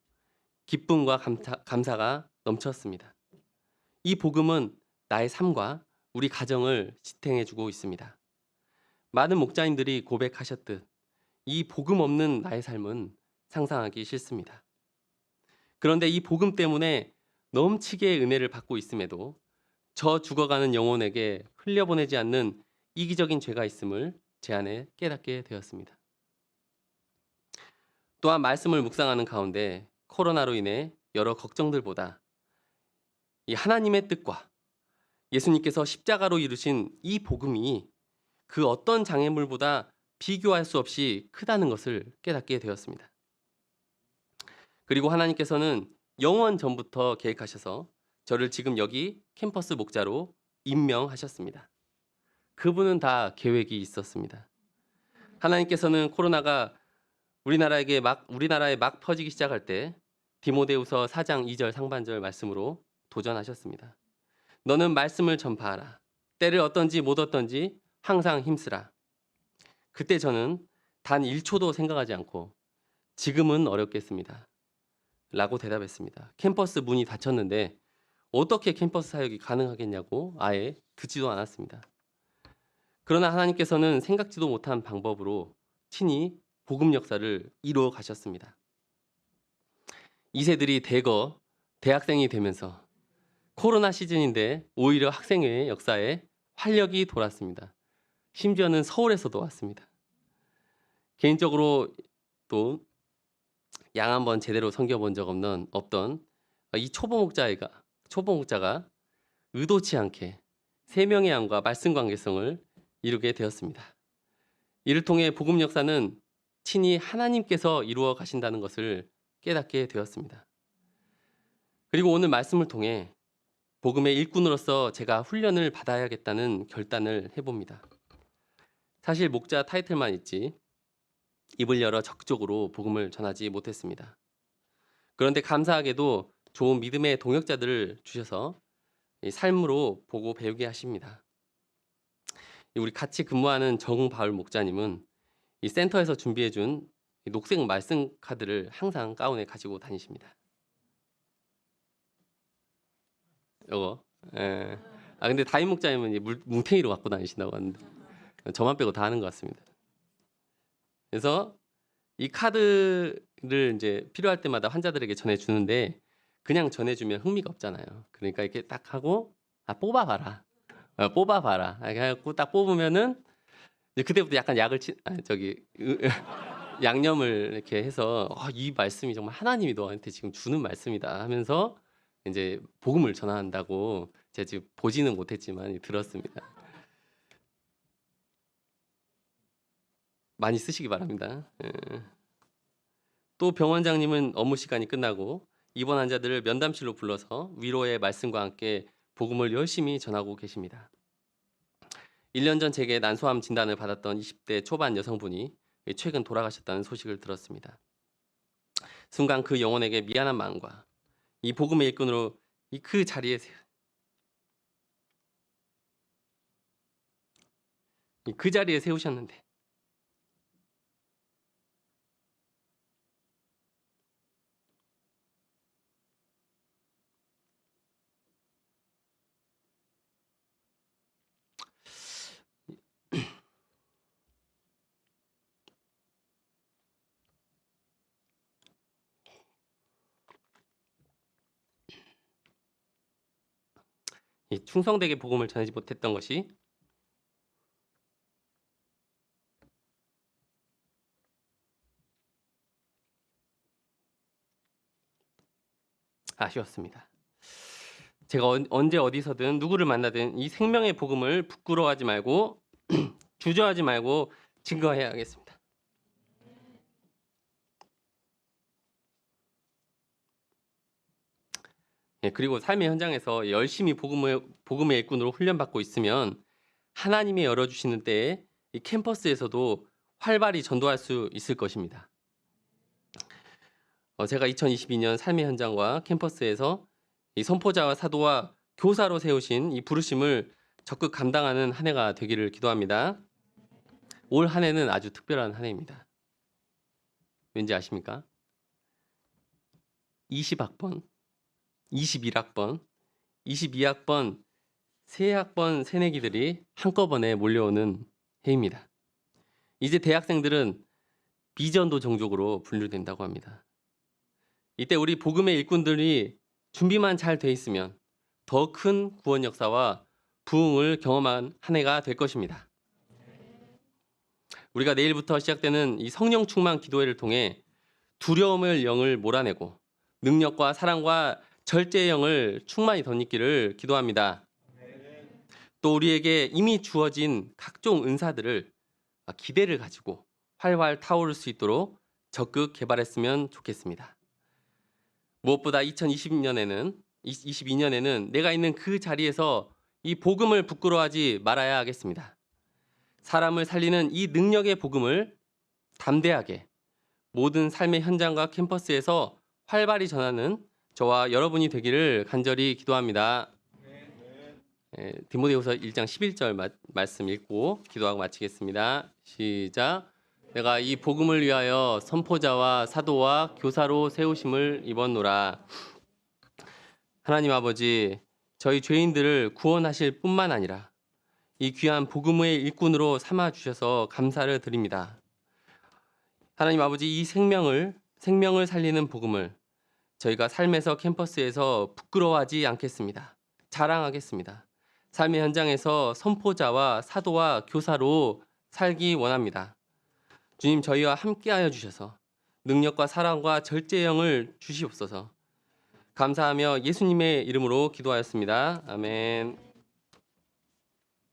S1: 기쁨과 감사가 넘쳤습니다. 이 복음은 나의 삶과 우리 가정을 지탱해주고 있습니다. 많은 목자님들이 고백하셨듯 이 복음 없는 나의 삶은 상상하기 싫습니다. 그런데 이 복음 때문에 넘치게 은혜를 받고 있음에도 저 죽어가는 영혼에게 흘려보내지 않는 이기적인 죄가 있음을 제 안에 깨닫게 되었습니다. 또한 말씀을 묵상하는 가운데 코로나로 인해 여러 걱정들보다 이 하나님의 뜻과 예수님께서 십자가로 이루신 이 복음이 그 어떤 장애물보다 비교할 수 없이 크다는 것을 깨닫게 되었습니다. 그리고 하나님께서는 영원 전부터 계획하셔서 저를 지금 여기 캠퍼스 목자로 임명하셨습니다. 그분은 다 계획이 있었습니다. 하나님께서는 코로나가 우리나라에 막 퍼지기 시작할 때 디모데후서 4장 2절 상반절 말씀으로 도전하셨습니다. 너는 말씀을 전파하라. 때를 어떤지 못 어떤지 항상 힘쓰라. 그때 저는 단 1초도 생각하지 않고 지금은 어렵겠습니다. 라고 대답했습니다. 캠퍼스 문이 닫혔는데 어떻게 캠퍼스 사역이 가능하겠냐고 아예 듣지도 않았습니다. 그러나 하나님께서는 생각지도 못한 방법으로 친히 복음 역사를 이루어 가셨습니다. 2세들이 대거 대학생이 되면서 코로나 시즌인데 오히려 학생회의 역사에 활력이 돌았습니다. 심지어는 서울에서도 왔습니다. 개인적으로 또 양 한 번 제대로 섬겨본 적 없던 이 초보 목자가 의도치 않게 세 명의 양과 말씀 관계성을 이루게 되었습니다. 이를 통해 복음 역사는 친히 하나님께서 이루어 가신다는 것을 깨닫게 되었습니다. 그리고 오늘 말씀을 통해 복음의 일꾼으로서 제가 훈련을 받아야겠다는 결단을 해봅니다. 사실 목자 타이틀만 있지 입을 열어 적극적으로 복음을 전하지 못했습니다. 그런데 감사하게도 좋은 믿음의 동역자들을 주셔서 이 삶으로 보고 배우게 하십니다. 우리 같이 근무하는 정바울 목자님은 이 센터에서 준비해준 녹색 말씀 카드를 항상 가운에 가지고 다니십니다. 이거. 예. 근데 다임 목자님은 뭉탱이로 갖고 다니신다고 하는데 저만 빼고 다 하는 것 같습니다. 그래서 이 카드를 이제 필요할 때마다 환자들에게 전해주는데 그냥 전해주면 흥미가 없잖아요. 그러니까 이렇게 딱 하고 뽑아봐라. 뽑아봐라. 이렇게 해갖고 딱 뽑으면은 이제 그때부터 약간 양념을 이렇게 해서 이 말씀이 정말 하나님이 너한테 지금 주는 말씀이다 하면서 이제 복음을 전한다고 제가 지금 보지는 못했지만 들었습니다. 많이 쓰시기 바랍니다. 또 병원장님은 업무 시간이 끝나고 입원 환자들을 면담실로 불러서 위로의 말씀과 함께 복음을 열심히 전하고 계십니다. 1년 전 제게 난소암 진단을 받았던 20대 초반 여성분이 최근 돌아가셨다는 소식을 들었습니다. 순간 그 영혼에게 미안한 마음과 이 복음의 일꾼으로 그 자리에 세우셨는데 이 충성되게 복음을 전하지 못했던 것이 아쉬웠습니다. 제가 언제 어디서든 누구를 만나든 이 생명의 복음을 부끄러워하지 말고 주저하지 말고 증거해야 하겠습니다. 그리고 삶의 현장에서 열심히 복음의 일꾼으로 훈련받고 있으면 하나님이 열어주시는 때에 이 캠퍼스에서도 활발히 전도할 수 있을 것입니다. 제가 2022년 삶의 현장과 캠퍼스에서 이 선포자와 사도와 교사로 세우신 이 부르심을 적극 감당하는 한 해가 되기를 기도합니다. 올 한 해는 아주 특별한 한 해입니다. 왠지 아십니까? 20학번, 21학번, 22학번, 새학번 새내기들이 한꺼번에 몰려오는 해입니다. 이제 대학생들은 비전도 종족으로 분류된다고 합니다. 이때 우리 복음의 일꾼들이 준비만 잘 돼 있으면 더 큰 구원 역사와 부흥을 경험한 한 해가 될 것입니다. 우리가 내일부터 시작되는 이 성령 충만 기도회를 통해 두려움의 영을 몰아내고 능력과 사랑과 절제의 영을 충만히 덧입기를 기도합니다. 또 우리에게 이미 주어진 각종 은사들을 기대를 가지고 활활 타오를 수 있도록 적극 개발했으면 좋겠습니다. 무엇보다 2022년에는 내가 있는 그 자리에서 이 복음을 부끄러워하지 말아야 하겠습니다. 사람을 살리는 이 능력의 복음을 담대하게 모든 삶의 현장과 캠퍼스에서 활발히 전하는 저와 여러분이 되기를 간절히 기도합니다. 디모데후서 1장 11절 말씀 읽고 기도하고 마치겠습니다. 시작. 내가 이 복음을 위하여 선포자와 사도와 교사로 세우심을 입었노라. 하나님 아버지, 저희 죄인들을 구원하실 뿐만 아니라 이 귀한 복음의 일꾼으로 삼아 주셔서 감사를 드립니다. 하나님 아버지, 이 생명을 살리는 복음을 저희가 삶에서 캠퍼스에서 부끄러워하지 않겠습니다. 자랑하겠습니다. 삶의 현장에서 선포자와 사도와 교사로 살기 원합니다. 주님, 저희와 함께하여 주셔서 능력과 사랑과 절제의 영을 주시옵소서. 감사하며 예수님의 이름으로 기도하였습니다. 아멘.